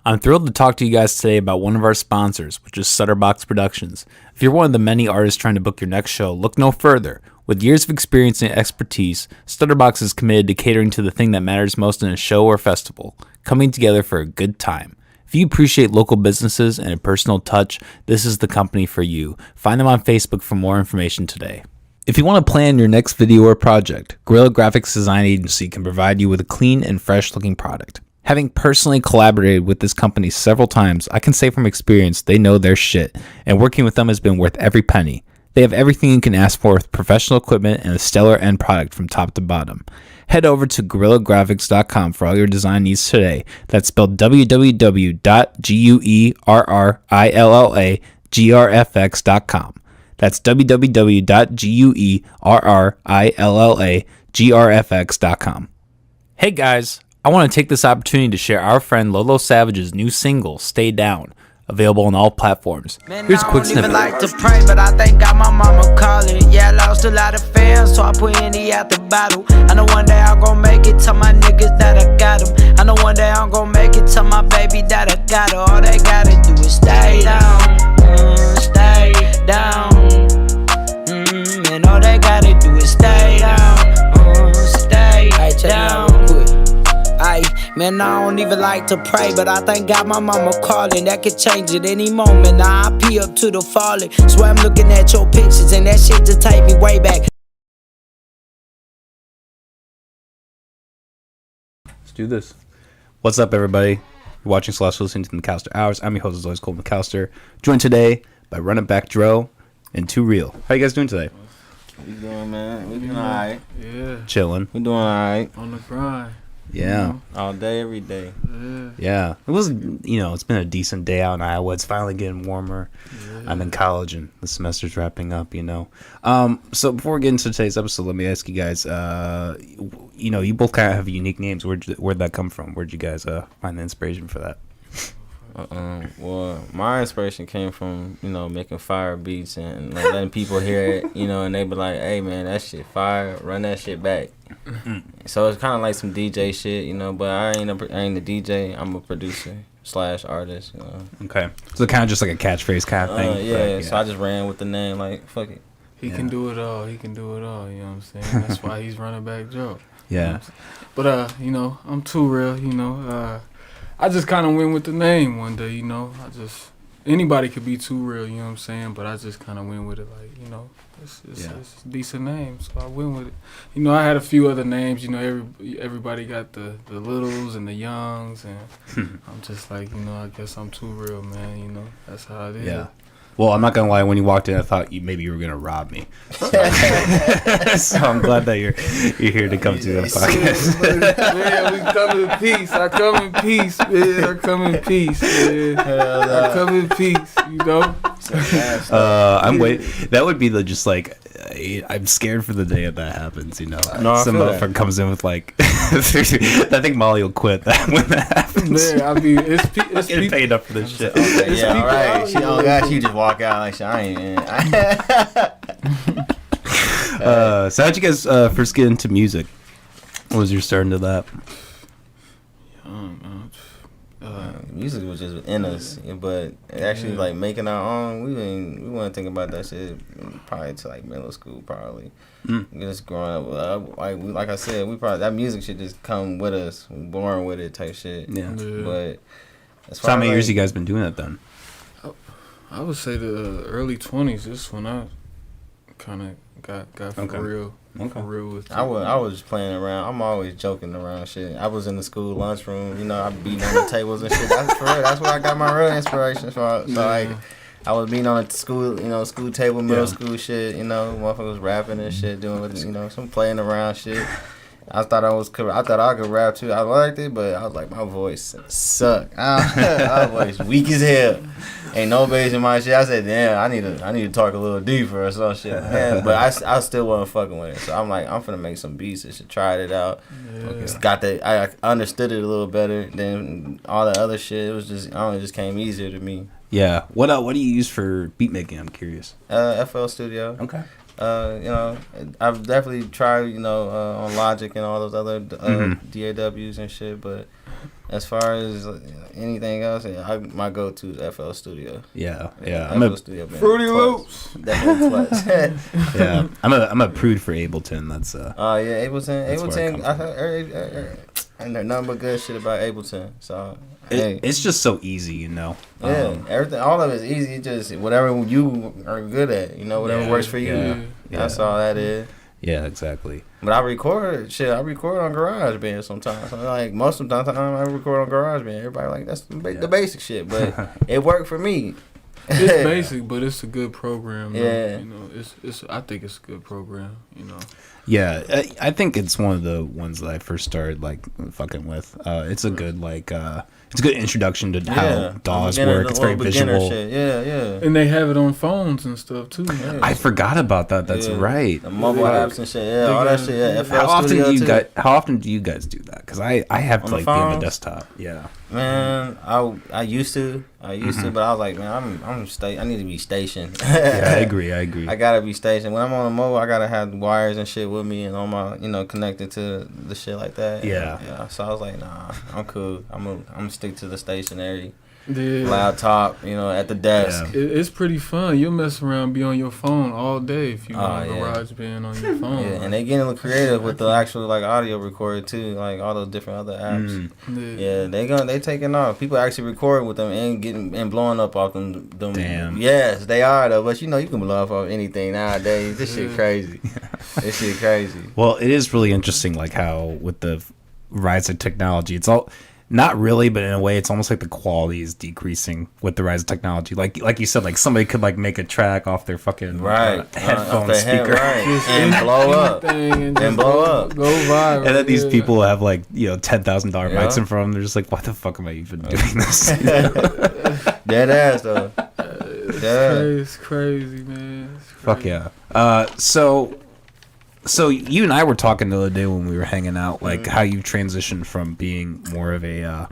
I'm thrilled to talk to you guys today about one of our sponsors, which is Sutterbox Productions. If you're one of the many artists trying to book your next show, look no further. With years of experience and expertise, Stutterbox is committed to catering to the thing that matters most in a show or festival, coming together for a good time. If you appreciate local businesses and a personal touch, this is the company for you. Find them on Facebook for more information today. If you want to plan your next video or project, Guerrilla Graphics Design Agency can provide you with a clean and fresh looking product. Having personally collaborated with this company several times, I can say from experience they know their shit, and working with them has been worth every penny. They have everything you can ask for with professional equipment and a stellar end product from top to bottom. Head over to GuerrillaGraphics.com for all your design needs today. That's spelled www.GuerrillaGraphics.com. That's www.GuerrillaGraphics.com. Hey guys, I want to take this opportunity to share our friend Lolo Savage's new single, Stay Down, available on all platforms. Here's a quick snippet. I don't even like to pray, but I think got my mama calling. Yeah, I lost a lot of fans, so I put Henny at the bottle. I know one day I'm gonna make it, tell my niggas that I got them. I know one day I'm gonna make it, tell my baby that I got her. All they gotta do is stay down, stay down. And all they gotta do is stay down, stay down. Man, I don't even like to pray, but I thank God my mama calling. That could change at any moment. Now I pee up to the falling. Swear I'm looking at your pictures and that shit just take me way back. Let's do this. What's up, everybody? You're watching / listening to the McAllister Hours. I'm your host, as always, Cole McAllister. Joined today by It Back Dro and Too Real. How you guys doing today? What you doing, man? We doing alright. Yeah. Chilling. We doing alright. On the grind. Yeah. All day, every day. Yeah. It was, it's been a decent day out in Iowa. It's finally getting warmer. Yeah. I'm in college and the semester's wrapping up, So before we get into today's episode, let me ask you guys, you both kind of have unique names. Where'd that come from? Where'd you guys find the inspiration for that? Well, my inspiration came from, making fire beats and letting people hear it, and they be like, hey, man, that shit fire, run that shit back. So it's kind of like some DJ shit, but I ain't a DJ. I'm a producer / artist, Okay. So kind of just like a catchphrase kind of thing. Yeah, so I just ran with the name, like, fuck it. He can do it all. He can do it all, you know what I'm saying? That's why he's running back Joe. Yeah. But, I'm Too Real, I just kind of went with the name one day, anybody could be Too Real, you know what I'm saying? But I just kind of went with it like, it's a decent name, so I went with it. I had a few other names, everybody got the littles and the youngs, and I'm just like, I guess I'm Too Real, man, that's how it is. Yeah. Well, I'm not gonna lie. When you walked in, I thought maybe you were gonna rob me. So, so I'm glad that you're here to come to the podcast. Man, we come in peace. I come in peace, man. I come in peace, man. I come in peace. I'm waiting. That would be I'm scared for the day that happens. No, some motherfucker comes in with like, I think Molly will quit that when that happens. Man, I mean, it's getting paid up for this shit. Okay, yeah, all right. She just walk out like, I ain't. So how'd you guys first get into music? What was your start into that? Music was just in us, but actually like making our own, we weren't thinking about that shit probably to like middle school, probably. Just growing up, like I said, that music should just come with us, born with it type shit. Yeah. But so how many years you guys been doing that then? I would say the early 20s. This is when I kind of got for real. Okay. For real with I was just playing around. I'm always joking around shit. I was in the school lunchroom, I beating on the tables and shit. That's for real. That's where I got my real inspiration from. So like, I was beating on the school, school table, middle school shit. Motherfuckers rapping and shit, doing some playing around shit. I thought I could rap too. I liked it, but I was like, my voice sucked. My voice weak as hell. Ain't no bass in my shit. I said, damn, I need to talk a little deeper or some shit. Man, but I still wasn't fucking with it. So I'm like, I'm finna make some beats and shit. Tried it out. Yeah. I understood it a little better than all the other shit. It was just, it just came easier to me. Yeah. What do you use for beat making? I'm curious. FL Studio. Okay. I've definitely tried, on Logic and all those other DAWs and shit, but As far as anything else, my go-to is FL Studio. Yeah. FL Studio. Fruity Loops. Yeah, I'm a prude for Ableton. That's yeah, Ableton. I heard nothing but good shit about Ableton. So it's just so easy, you know. Yeah, everything, all of it's easy. It just whatever you are good at, you know, whatever works for you. Yeah. That's all that is. Yeah, exactly. But I record on GarageBand sometimes. So like most of the time I record on GarageBand. Everybody like that's the basic shit, but it worked for me. It's basic, but it's a good program. Yeah, you know, it's. I think it's a good program. You know. Yeah, I think it's one of the ones that I first started like fucking with. It's a good it's a good introduction to how DAWs work. It's very visual. Shit. Yeah. And they have it on phones and stuff too. Yeah. I forgot about that. That's right. The mobile apps and shit. Yeah, all that shit. Yeah. How often do you guys do that? Because I have to like be on the desktop. Yeah. Man, I used to, but I was like, man, I need to be stationed. Yeah, I agree. I gotta be stationed. When I'm on the mobile, I gotta have the wires and shit with me and all my, connected to the shit like that. Yeah. So I was like, nah, I'm cool. I'm gonna stick to the stationary. Yeah. Laptop, at the desk. Yeah. It's pretty fun. You'll mess around, be on your phone all day if you want GarageBand on your phone. Yeah, and they getting a little creative with the actual like audio recorder too, like all those different other apps. Yeah, they taking off. People actually record with them and blowing up off them. Damn. Yes, they are though. But you can blow up off anything nowadays. This shit crazy. This shit crazy. Well, it is really interesting, like how with the rise of technology, it's all. Not really, but in a way, it's almost like the quality is decreasing with the rise of technology. Like you said, like somebody could like make a track off their fucking headphone speaker and blow up, and blow up, go viral. And then these people have like $10,000 mics in front of them. They're just like, "What the fuck am I even doing this?" Dead ass though. It's crazy, man. It's crazy. Fuck yeah. So you and I were talking the other day when we were hanging out, like how you transitioned from being more of a,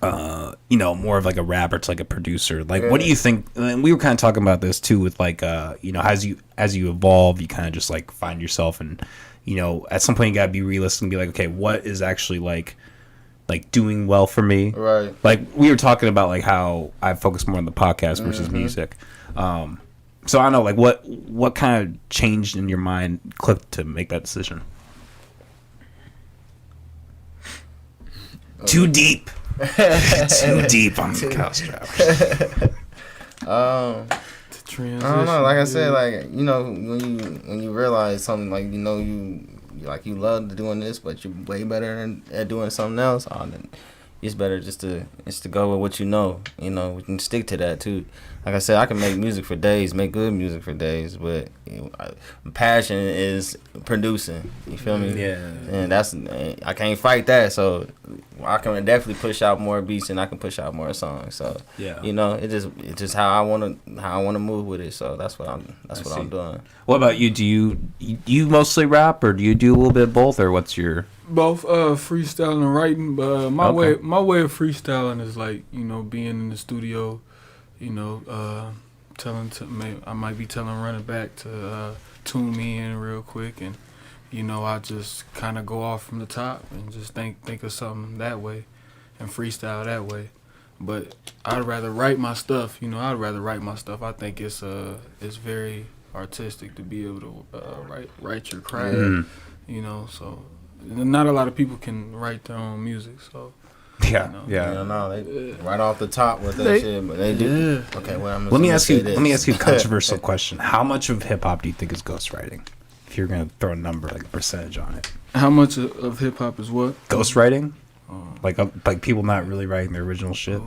more of like a rapper to like a producer. Like, what do you think? And we were kind of talking about this too, with like, as you evolve, you kind of just like find yourself, and at some point you gotta be realistic and be like, okay, what is actually like doing well for me? Right. Like we were talking about like how I focus more on the podcast versus music. So I don't know, like what kind of changed in your mind, clicked to make that decision? Too deep. Too deep on the couch, I don't know. Like I said, like when you realize something, like you love doing this, but you're way better at doing something else. Then it's better just to go with what you know. We can stick to that too. Like I said, I can make music for days, make good music for days, but passion is producing. You feel me? Yeah. And I can't fight that. So I can definitely push out more beats and I can push out more songs. So yeah, it's just how I wanna move with it. So that's what I'm doing. What about you? Do you mostly rap, or do you do a little bit of both, or what's your both freestyling and writing? But my way of freestyling is like being in the studio. I might be telling running back to tune me in real quick, and I just kind of go off from the top and just think of something that way, and freestyle that way. But I'd rather write my stuff. I think it's very artistic to be able to write your craft. So not a lot of people can write their own music. So. Yeah. They right off the top with that shit, but they do. Yeah. Okay, well, let me ask you a controversial question. How much of hip hop do you think is ghostwriting? If you're gonna throw a number, like a percentage on it. How much of hip hop is what? Ghostwriting? Like people not really writing their original shit.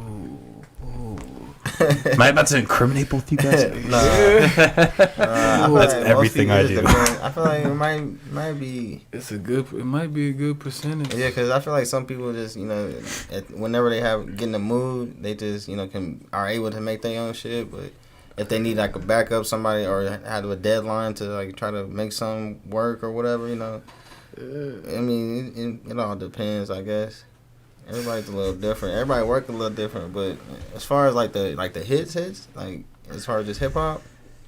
Am I about to incriminate both you guys? That's everything I do. I feel like it might be. It might be a good percentage. Yeah, because I feel like some people just whenever they get in the mood, they just are able to make their own shit. But if they need like a backup, somebody or have a deadline to like try to make something work or whatever, I mean, it all depends, I guess. Everybody's a little different. Everybody work a little different, but as far as like the hits, like as far as just hip hop,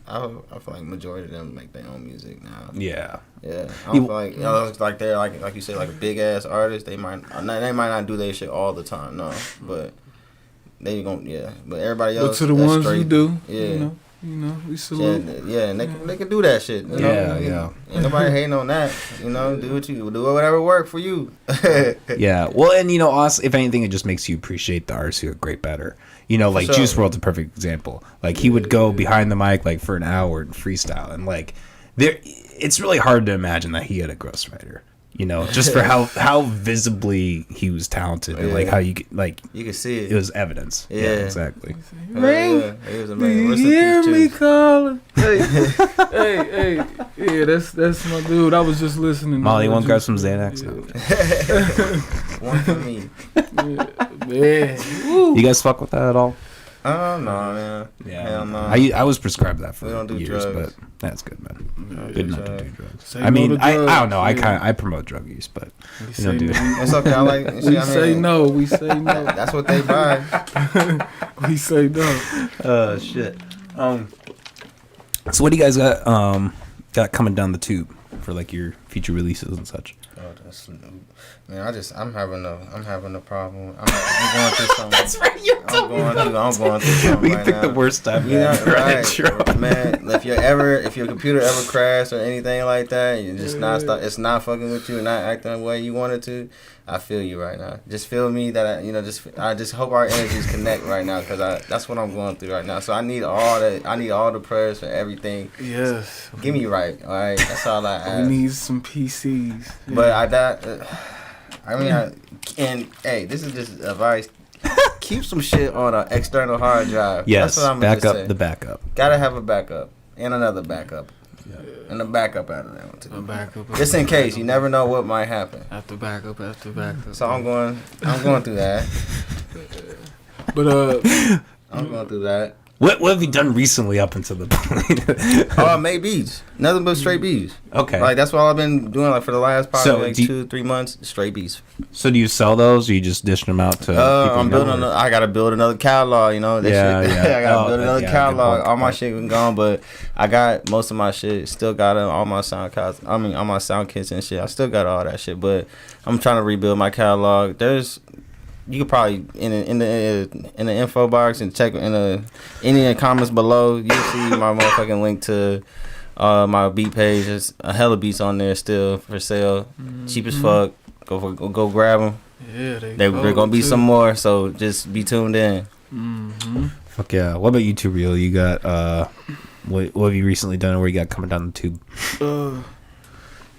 I feel like majority of them make their own music now. Yeah, Yeah, I don't feel like it's like they're like you say like a big ass artist. They might not do their shit all the time. No, but they gonna But everybody else. But to the ones straight, who do, yeah. you know, we salute. Yeah, and they can do that shit. You know? Yeah. Ain't nobody hating on that. You know, do whatever work for you. Yeah. Well, and honestly, if anything, it just makes you appreciate the artists who are great better. Like sure. Juice WRLD's a perfect example. Like he would go behind the mic like for an hour and freestyle, and like it's really hard to imagine that he had a ghostwriter. Just for how visibly he was talented and like how you can see it. It was evidence. Yeah, exactly. Ring. It was Do amazing. you Rest in hear peace, me Juice. calling? Hey, yeah, that's my dude. I was just listening. Molly, to you want to grab Juice. some Xanax? No. One for me. Man. You guys fuck with that at all? Oh no, man. Yeah. Hell no. I was prescribed that for We don't do years, drugs. but that's good, man. Yeah, Good not to drugs. do drugs. Say I mean, no to I drugs, don't know. yeah. I promote drug use, but We we say don't do no. that. It's okay. I like. We say no. We say no. That's what they buy. We say no. Shit. So what do you guys got coming down the tube for like your future releases and such? Oh, that's man. I'm having a problem. I'm going through something. That's right. I'm going through something. We right picked now. the worst time. Yeah, for an right, intro. man. If your computer ever crashed or anything like that, you just it's not fucking with you, not acting the way you want it to. I feel you right now. Just feel me that I just hope our energies connect right now because that's what I'm going through right now. So I need all the prayers for everything. Yes. Give me right, all right. That's all I ask. We need some PCs. But hey, this is just advice. Keep some shit on an external hard drive. Yes, That's what I'm back gonna up say. the backup. Gotta have a backup and another backup. And a backup out of that one too. A backup. Just in case, you never know what might happen. After backup. So I'm going through that. But I'm going through that. What have you done recently up until the point? Oh, I made beats. Nothing but straight beats. Okay. Like that's what I've been doing like for the last probably So, 2-3 months. Straight beats. So do you sell those, or you just dishing them out to people? I'm building. I gotta build another catalog. That Yeah, shit. yeah. I gotta build another good catalog. point, All my point. shit been gone, but I got most of my shit. Still got all my sound cards. I mean, all my sound kits and shit. I still got all that shit, but I'm trying to rebuild my catalog. You could probably in the info box and check in the comments below. You see my motherfucking link to my beat page. There's a hella beats on there still for sale. Cheap as fuck. Go grab them. yeah, They're gonna be some more, so just be tuned in. Fuck yeah. What about you two, Real? You got what have you recently done, or what you got coming down the tube?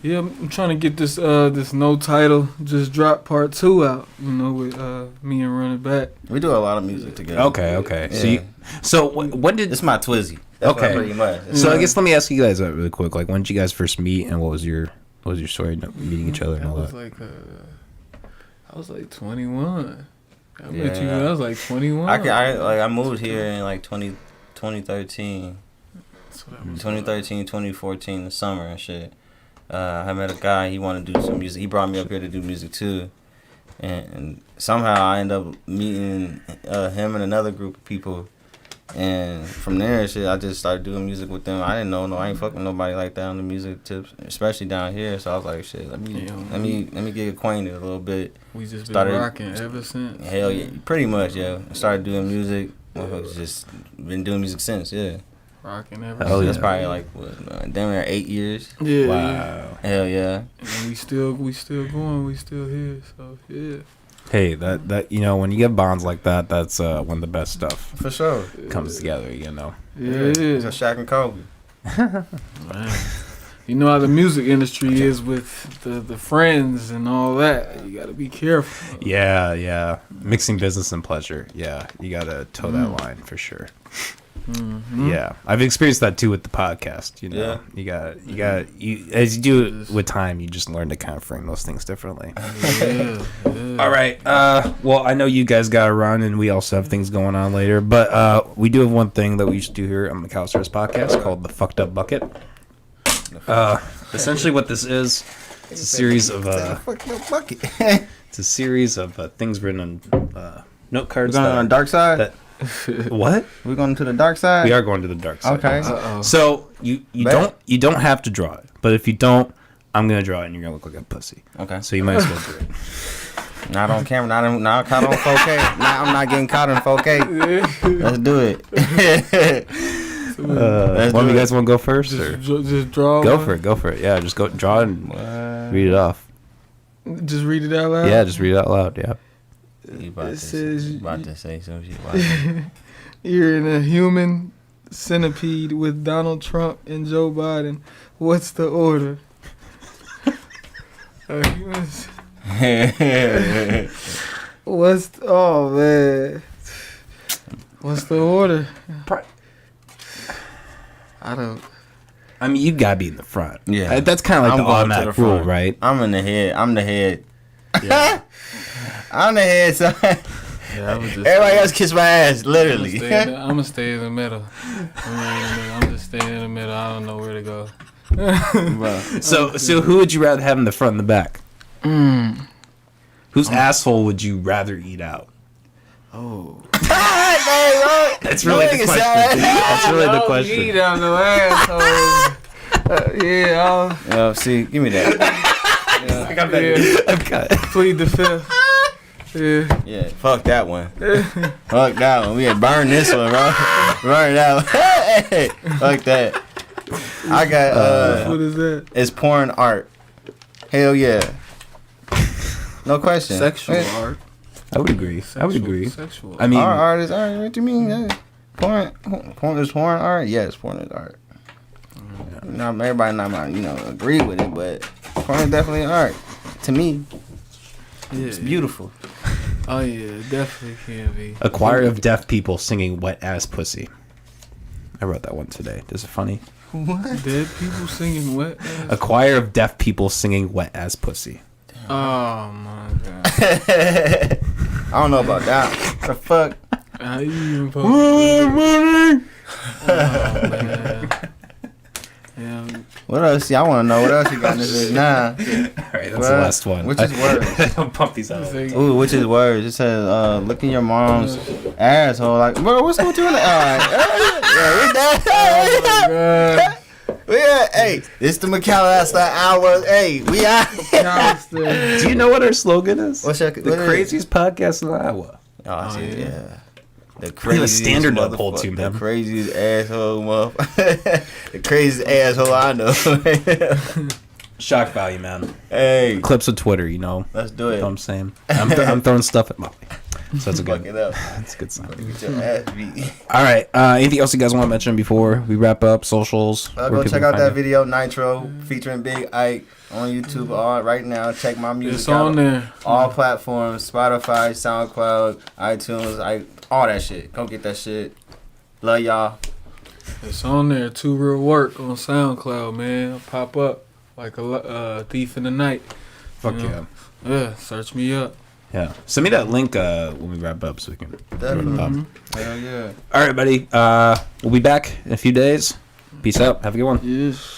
Yeah, I'm trying to get this this no title just drop part 2 out. With me and Run It Back. We do a lot of music together. Okay. Yeah. So when did It's my Twizzy. That's Okay. pretty much. So I guess let me ask you guys that really quick. Like, when did you guys first meet, and what was your story meeting each other and all that? I was like 21. I met Yeah. you when I was like 21. I moved here in like 2013, That's what I was 2013, 2014, the summer and shit. I met a guy. He wanted to do some music. He brought me up here to do music too, and somehow I ended up meeting him and another group of people. And from there, shit, I just started doing music with them. I didn't know, I ain't fucking nobody like that on the music tips, especially down here. So I was like, shit, let me get acquainted a little bit. We just Started- been rocking ever since. Hell yeah, pretty much, yeah. I started doing music. Motherfuckers just been doing music since, yeah. Rocking ever Hell since. That's probably like damn near 8 years. Yeah. Wow. Hell yeah. And we still going. We still here. So yeah. Hey, that when you get bonds like that, that's when the best stuff For sure. comes together. Yeah. It's a Shaq and Kobe. Man. You know how the music industry is with the friends and all that. You got to be careful. Yeah. Mixing business and pleasure. Yeah, you gotta toe that line for sure. Mm-hmm. Yeah, I've experienced that too with the podcast. Yeah. You as you do it with time, you just learn to kind of frame those things differently. Yeah. All right. Well, I know you guys got to run, and we also have things going on later. But we do have one thing that we should do here on the Cowstars podcast called the Fucked Up Bucket. Essentially, what this is, it's a series of it's a series of things written on note cards. We're going on the dark side? What? We're going to the dark side? We are going to the dark side. Okay. Uh-oh. So you don't have to draw it, but if you don't, I'm gonna draw it, and you're gonna look like a pussy. Okay. So you might as well do it. Not on camera. Not caught on 4K. I'm not getting caught in 4K. Let's do it. One of you guys want to go first, or Just draw. go for it? Go for it. Yeah, just go draw it and read it off. Just read it out loud. Yeah, just read it out loud. Yeah. You about It to says say some shit. Watch. you're in a human centipede with Donald Trump and Joe Biden. What's the order? Oh man, what's the order? I don't. I mean, you gotta be in the front. Yeah. That's kind of like I'm the going to automatic the rule, front. right? I'm in the head. I'm the head. Yeah. I'm the head, son. Yeah, Everybody else kiss my ass, literally. I'm gonna stay in the middle. I'm just staying in the middle. I don't know where to go. So who would you rather have in the front and the back? Whose asshole would you rather eat out? Oh. That's really the question. That's really the question. Eat on the asshole. Yeah. See, give me that. I got that. I've got it. Plead the fifth. Yeah. Yeah, fuck that one. Fuck that one. We had burned this one, bro. Burn that one. Hey, fuck that. I got What is that? It's porn art. Hell yeah. No question. Sexual art. I would agree. Sexual. I mean, Art is art. What do you mean? Porn is porn art? Yes, porn is art. Not everybody not agree with it, but porn is definitely art. To me, it's beautiful. Oh yeah, it definitely can be. a choir of deaf people singing "Wet Ass Pussy." I wrote that one today. Is it funny? What? Dead people singing wet. A choir of deaf people singing "Wet Ass Pussy." Oh my god. I don't know about that. The fuck? How you even supposed to do that? Oh man. Yeah. What else? I want to know what else you got in this. Nah. All right, that's the last one. Which is words? Don't pump these out. Ooh, which is words? It says, look in your mom's asshole. Like, bro, what's going on? All right. Yeah, we done. Oh my god. Yeah, hey, it's the McAllister Hour. Hey, we out. Do you know what our slogan is? What's your, The craziest podcast in Iowa. Oh, I see. yeah. Yeah. The We have a craziest standard to uphold to, motherfucker- man. The craziest asshole, motherfucker. The craziest asshole I know. Shock value, man. Hey, Clips of Twitter, you know. let's do You it. know what I'm saying? I'm throwing stuff at Molly. So that's a Fuck good. it up. That's a good sign. Get your ass beat. All right. Anything else you guys want to mention before we wrap up? Socials. where Go people check can out find that you? video, Nitro, featuring Big Ike on YouTube right now. Check my music It's out. on there. All platforms, Spotify, SoundCloud, iTunes, all that shit. Go get that shit. Love y'all. It's on there. Too Real Work on SoundCloud, man. Pop up like a thief in the night. Fuck You yeah. know? Yeah, search me up. Yeah. Send me that link when we wrap up so we can. Definitely. Mm-hmm. Hell yeah. All right, buddy. We'll be back in a few days. Peace out. Have a good one. Yes.